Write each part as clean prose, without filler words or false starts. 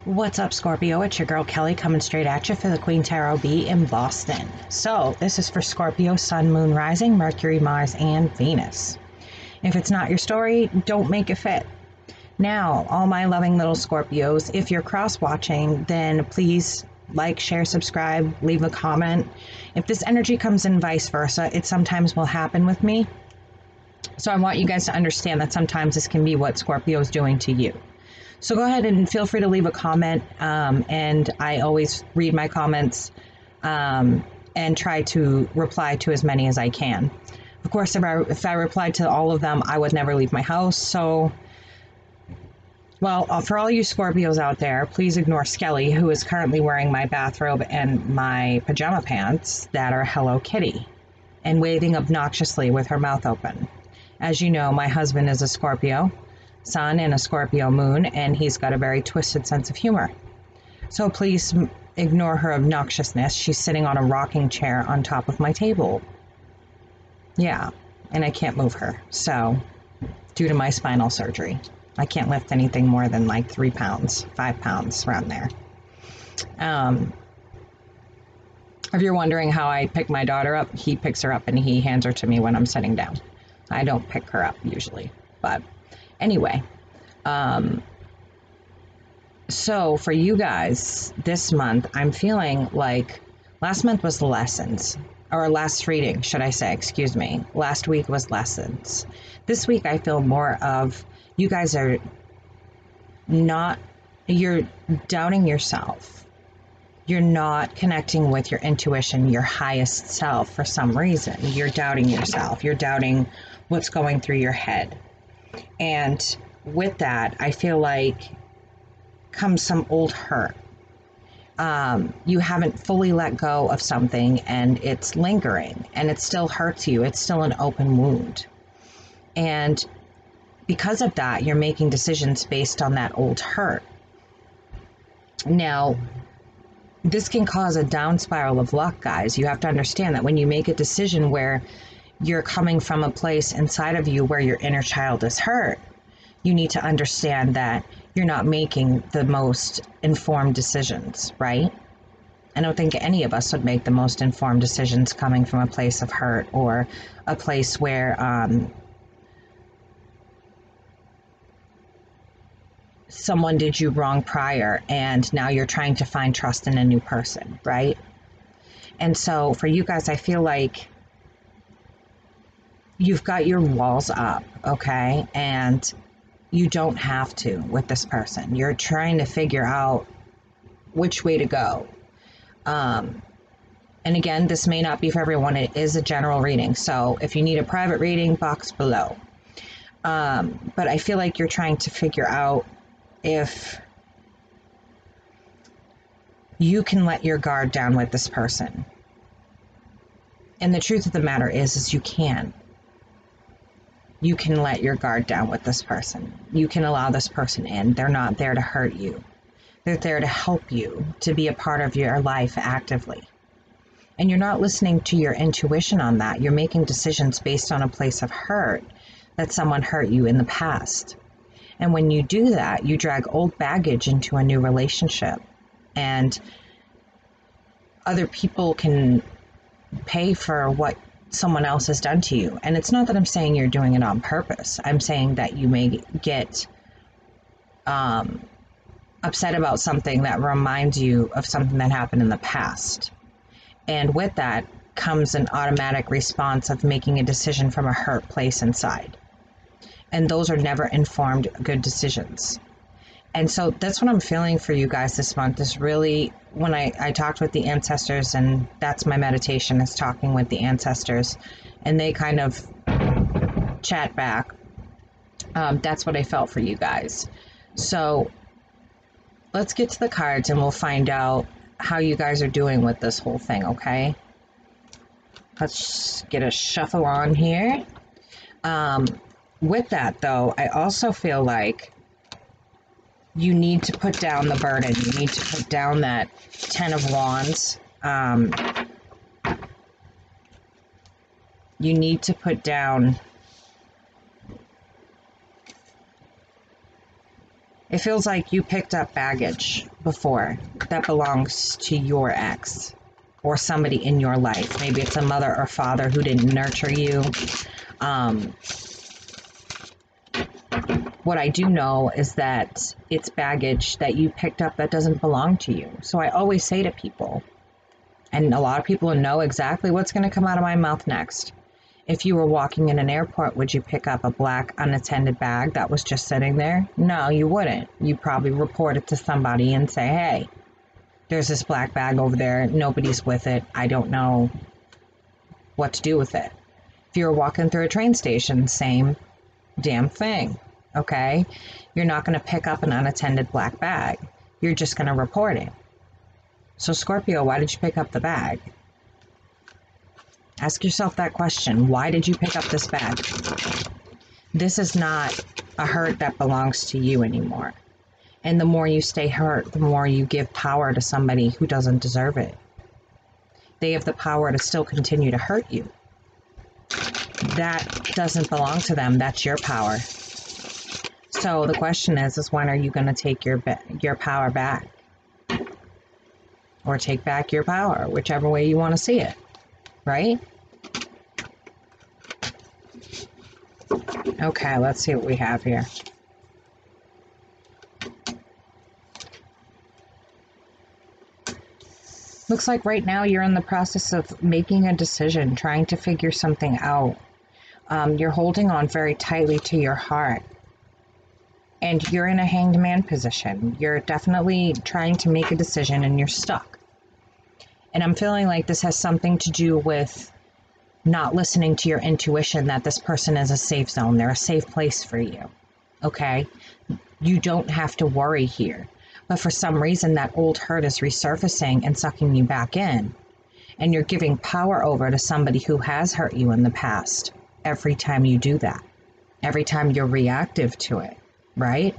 What's up, Scorpio? It's your girl Kelly coming straight at you for the Queen Tarot B in Boston. So this is for Scorpio, Sun, Moon, Rising, Mercury, Mars, and Venus. If it's not your story, don't make it fit. Now, all my loving little Scorpios, if you're cross-watching, then please like, share, subscribe, leave a comment. If this energy comes in vice versa, it sometimes will happen with me. So I want you guys to understand that sometimes this can be what Scorpio is doing to you. So go ahead and feel free to leave a comment, and I always read my comments and try to reply to as many as I can. Of course, if I replied to all of them, I would never leave my house. So, well, for all you Scorpios out there, please ignore Skelly, who is currently wearing my bathrobe and my pajama pants that are Hello Kitty and waving obnoxiously with her mouth open. As you know, my husband is a Scorpio Sun and a Scorpio Moon, and he's got a very twisted sense of humor. So please ignore her obnoxiousness. She's sitting on a rocking chair on top of my table. Yeah, and I can't move her. So, due to my spinal surgery, I can't lift anything more than like 3 pounds, 5 pounds, around there. If you're wondering how I pick my daughter up, he picks her up and he hands her to me when I'm sitting down. I don't pick her up usually, but anyway, so for you guys this month, I'm feeling like last month was lessons, or last reading, should I say, excuse me. Last week was lessons. This week I feel more of you guys are you're doubting yourself. You're not connecting with your intuition, your highest self for some reason. You're doubting yourself. You're doubting what's going through your head. And with that, I feel like comes some old hurt. You haven't fully let go of something and it's lingering and it still hurts you. It's still an open wound. And because of that, you're making decisions based on that old hurt. Now, this can cause a down spiral of luck, guys. You have to understand that when you make a decision where you're coming from a place inside of you where your inner child is hurt, you need to understand that you're not making the most informed decisions, right? I don't think any of us would make the most informed decisions coming from a place of hurt or a place where someone did you wrong prior and now you're trying to find trust in a new person, right? And so for you guys, I feel like you've got your walls up, okay? And you don't have to with this person. You're trying to figure out which way to go. And again, this may not be for everyone. It is a general reading. So if you need a private reading, box below. But I feel like you're trying to figure out if you can let your guard down with this person. And the truth of the matter is you can. You can let your guard down with this person. You can allow this person in. They're not there to hurt you. They're there to help you, to be a part of your life actively. And you're not listening to your intuition on that. You're making decisions based on a place of hurt that someone hurt you in the past. And when you do that, you drag old baggage into a new relationship. And other people can pay for what someone else has done to you. And it's not that I'm saying you're doing it on purpose. I'm saying that you may get upset about something that reminds you of something that happened in the past. And with that comes an automatic response of making a decision from a hurt place inside. And those are never informed good decisions. And so that's what I'm feeling for you guys this month is really when I talked with the ancestors, and that's my meditation, is talking with the ancestors, and they kind of chat back. That's what I felt for you guys. So let's get to the cards and we'll find out how you guys are doing with this whole thing, okay? Let's get a shuffle on here. With that, though, I also feel like you need to put down the burden. You need to put down that 10 of Wands. You need to put down... It feels like you picked up baggage. before that belongs to your ex or somebody in your life. Maybe it's a mother or father who didn't nurture you. What I do know is that it's baggage that you picked up that doesn't belong to you. So I always say to people, and a lot of people know exactly what's going to come out of my mouth next. If you were walking in an airport, would you pick up a black unattended bag that was just sitting there? No, you wouldn't. You'd probably report it to somebody and say, hey, there's this black bag over there. Nobody's with it. I don't know what to do with it. If you were walking through a train station, same damn thing, okay? You're not going to pick up an unattended black bag. You're just going to report it. So Scorpio, why did you pick up the bag? Ask yourself that question. Why did you pick up this bag? This is not a hurt that belongs to you anymore. And the more you stay hurt, the more you give power to somebody who doesn't deserve it. They have the power to still continue to hurt you. That doesn't belong to them. That's your power. So the question is when are you going to take your power back? Or take back your power, whichever way you want to see it, right? Okay, let's see what we have here. Looks like right now you're in the process of making a decision, trying to figure something out. You're holding on very tightly to your heart. And you're in a hanged man position. You're definitely trying to make a decision and you're stuck. And I'm feeling like this has something to do with not listening to your intuition that this person is a safe zone. They're a safe place for you. Okay? You don't have to worry here. But for some reason, that old hurt is resurfacing and sucking you back in. And you're giving power over to somebody who has hurt you in the past every time you do that. Every time you're reactive to it. Right?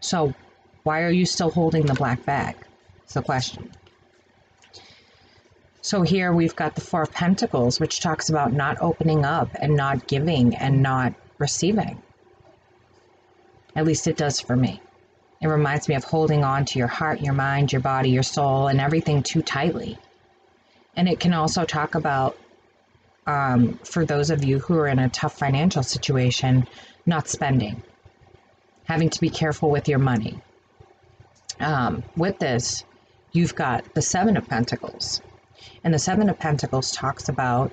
So why are you still holding the black bag? It's the question. So here we've got the Four of Pentacles, which talks about not opening up and not giving and not receiving. At least it does for me. It reminds me of holding on to your heart, your mind, your body, your soul, and everything too tightly. And it can also talk about, for those of you who are in a tough financial situation, not spending. Having to be careful with your money. With this, you've got the Seven of Pentacles. And the Seven of Pentacles talks about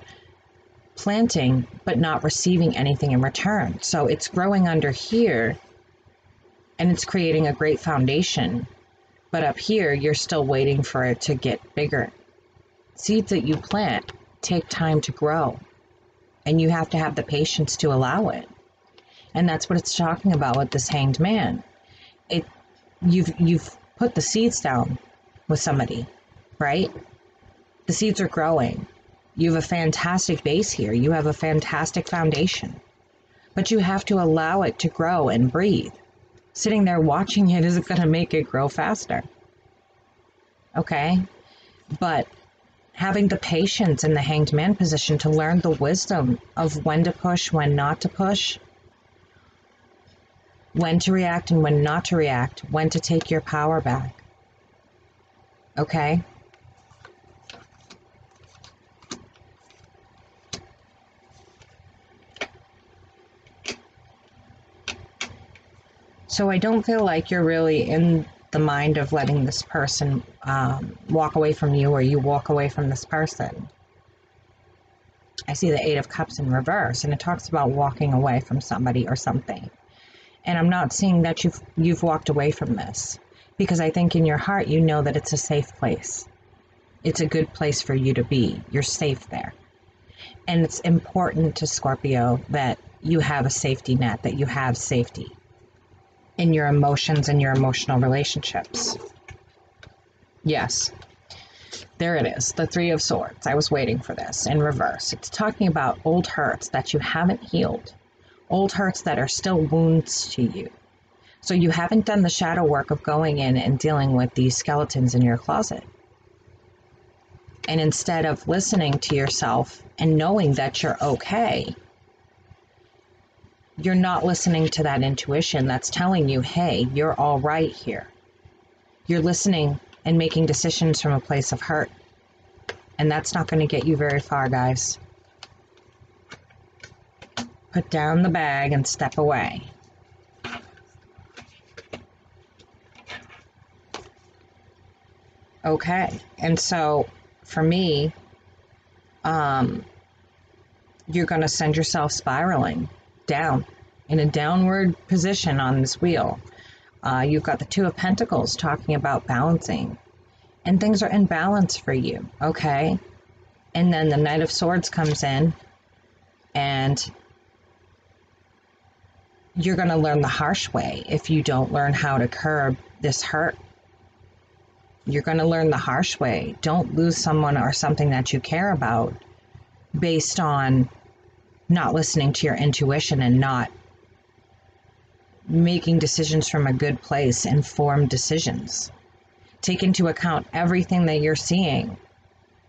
planting, but not receiving anything in return. So it's growing under here, and it's creating a great foundation. But up here, you're still waiting for it to get bigger. Seeds that you plant take time to grow. And you have to have the patience to allow it. And that's what it's talking about with this hanged man. You've put the seeds down with somebody, right? The seeds are growing. You have a fantastic base here. You have a fantastic foundation. But you have to allow it to grow and breathe. Sitting there watching it isn't going to make it grow faster. Okay? But having the patience in the hanged man position to learn the wisdom of when to push, when not to push, when to react and when not to react, when to take your power back. Okay? So I don't feel like you're really in the mind of letting this person walk away from you or you walk away from this person. I see the Eight of Cups in reverse, and it talks about walking away from somebody or something. And I'm not seeing that you've walked away from this, because I think in your heart you know that it's a safe place. It's a good place for you to be. You're safe there. And it's important to Scorpio that you have a safety net, that you have safety in your emotions and your emotional relationships. Yes, there it is, the Three of Swords. I was waiting for this in reverse. It's talking about old hurts that you haven't healed. Old hurts that are still wounds to you. So you haven't done the shadow work of going in and dealing with these skeletons in your closet. And instead of listening to yourself and knowing that you're okay, you're not listening to that intuition that's telling you, hey, you're all right here. You're listening and making decisions from a place of hurt. And that's not going to get you very far, guys. Put down the bag and step away. Okay, and so for me, you're going to send yourself spiraling down in a downward position on this wheel. You've got the Two of Pentacles talking about balancing, and things are in balance for you, okay? And then the Knight of Swords comes in, and you're going to learn the harsh way if you don't learn how to curb this hurt. You're going to learn the harsh way. Don't lose someone or something that you care about based on not listening to your intuition and not making decisions from a good place, informed decisions. Take into account everything that you're seeing.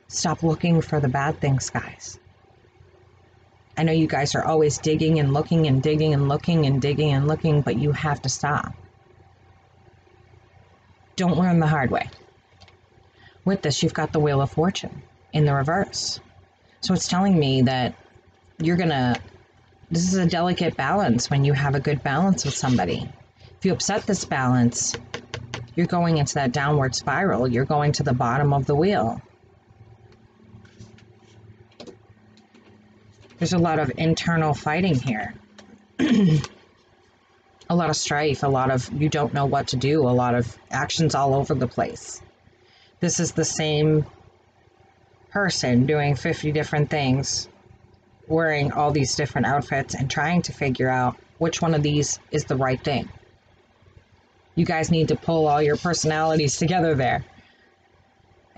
Stop looking for the bad things, guys. I know you guys are always digging and looking and digging and looking and digging and looking, but you have to stop. Don't learn the hard way. With this, you've got the Wheel of Fortune in the reverse. So it's telling me that this is a delicate balance when you have a good balance with somebody. If you upset this balance, you're going into that downward spiral. You're going to the bottom of the wheel. There's a lot of internal fighting here. A lot of strife, a lot of you don't know what to do, a lot of actions all over the place. This is the same person doing 50 different things, wearing all these different outfits and trying to figure out which one of these is the right thing. You guys need to pull all your personalities together there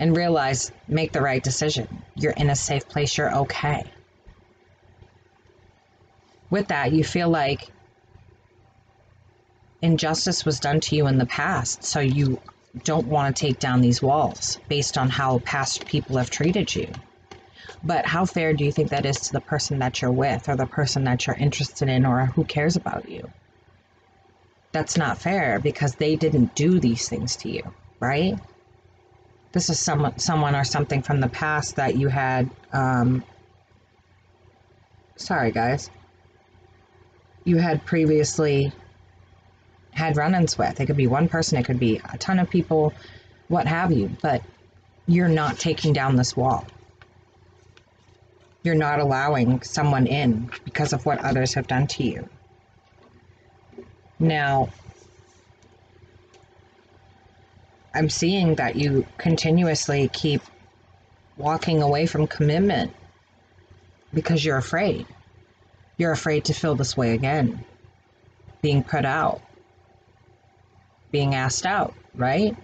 and realize, make the right decision. You're in a safe place, you're okay. With that, you feel like injustice was done to you in the past, so you don't want to take down these walls based on how past people have treated you. But how fair do you think that is to the person that you're with, or the person that you're interested in, or who cares about you? That's not fair, because they didn't do these things to you, right? This is someone or something from the past that you had, sorry guys, you had previously had run-ins with. It could be one person, it could be a ton of people, what have you, but you're not taking down this wall. You're not allowing someone in because of what others have done to you. Now, I'm seeing that you continuously keep walking away from commitment because you're afraid. You're afraid to feel this way again. Being put out. Being asked out, right?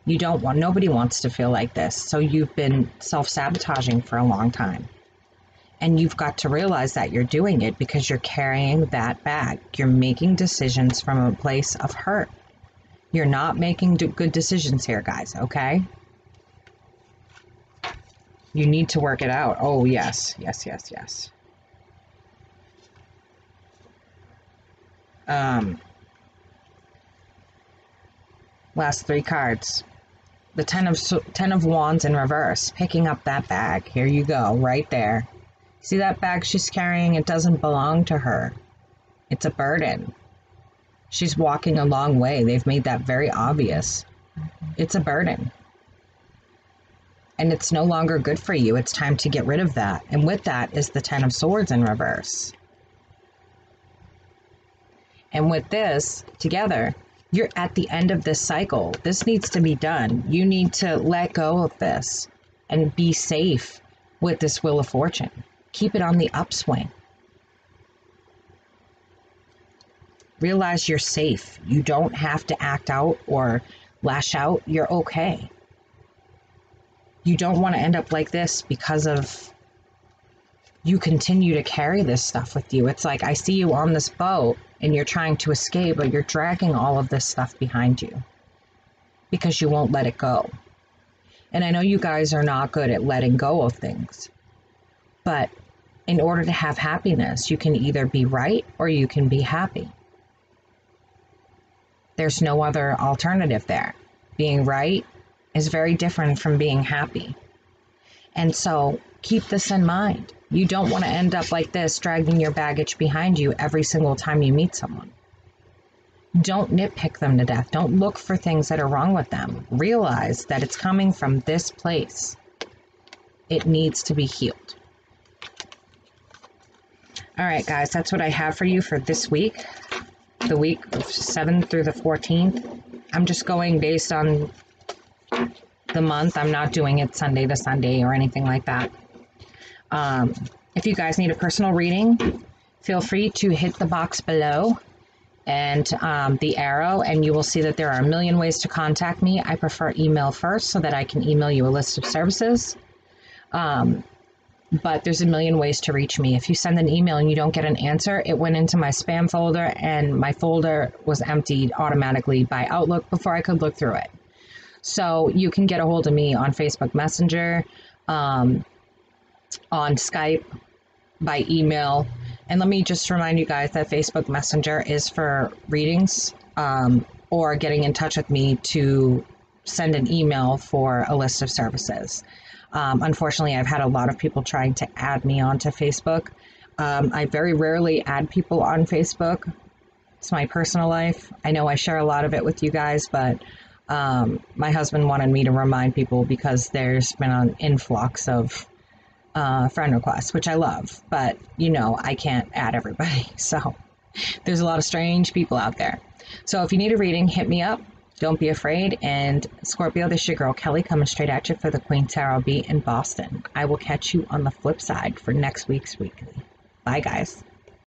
You don't want, nobody wants to feel like this. So you've been self-sabotaging for a long time. And you've got to realize that you're doing it because you're carrying that bag. You're making decisions from a place of hurt. You're not making good decisions here, guys, okay? You need to work it out. Oh, yes, yes, yes, yes. Last three cards. The Ten of Wands in reverse, picking up that bag. Here you go, right there. See that bag she's carrying? It doesn't belong to her. It's a burden. She's walking a long way. They've made that very obvious. It's a burden. And it's no longer good for you. It's time to get rid of that. And with that is the Ten of Swords in reverse. And with this together, you're at the end of this cycle. This needs to be done. You need to let go of this and be safe with this Wheel of Fortune. Keep it on the upswing. Realize you're safe. You don't have to act out or lash out. You're okay. You don't want to end up like this because of you continue to carry this stuff with you. It's like I see you on this boat and you're trying to escape, but you're dragging all of this stuff behind you because you won't let it go. And I know you guys are not good at letting go of things, but in order to have happiness, you can either be right or you can be happy. There's no other alternative there. Being right is very different from being happy. And so keep this in mind. You don't want to end up like this, dragging your baggage behind you every single time you meet someone. Don't nitpick them to death. Don't look for things that are wrong with them. Realize that it's coming from this place. It needs to be healed. All right, guys, that's what I have for you for this week. The week of 7th through the 14th. I'm just going based on the month. I'm not doing it Sunday to Sunday or anything like that. If you guys need a personal reading, feel free to hit the box below and the arrow, and you will see that there are a million ways to contact me. I prefer email first so that I can email you a list of services. But there's a million ways to reach me. If you send an email and you don't get an answer, it went into my spam folder, and my folder was emptied automatically by Outlook before I could look through it. So you can get a hold of me on Facebook Messenger, on Skype, by email. And let me just remind you guys that Facebook Messenger is for readings, or getting in touch with me to send an email for a list of services. Unfortunately, I've had a lot of people trying to add me onto Facebook. I very rarely add people on Facebook. It's my personal life. I know I share a lot of it with you guys, but my husband wanted me to remind people because there's been an influx of friend requests, which I love, but you know, I can't add everybody. So there's a lot of strange people out there. So if you need a reading, hit me up. Don't be afraid. And Scorpio, this is your girl Kelly coming straight at you for the Queen Tarot Beat in Boston. I will catch you on the flip side for next week's weekly. Bye, guys.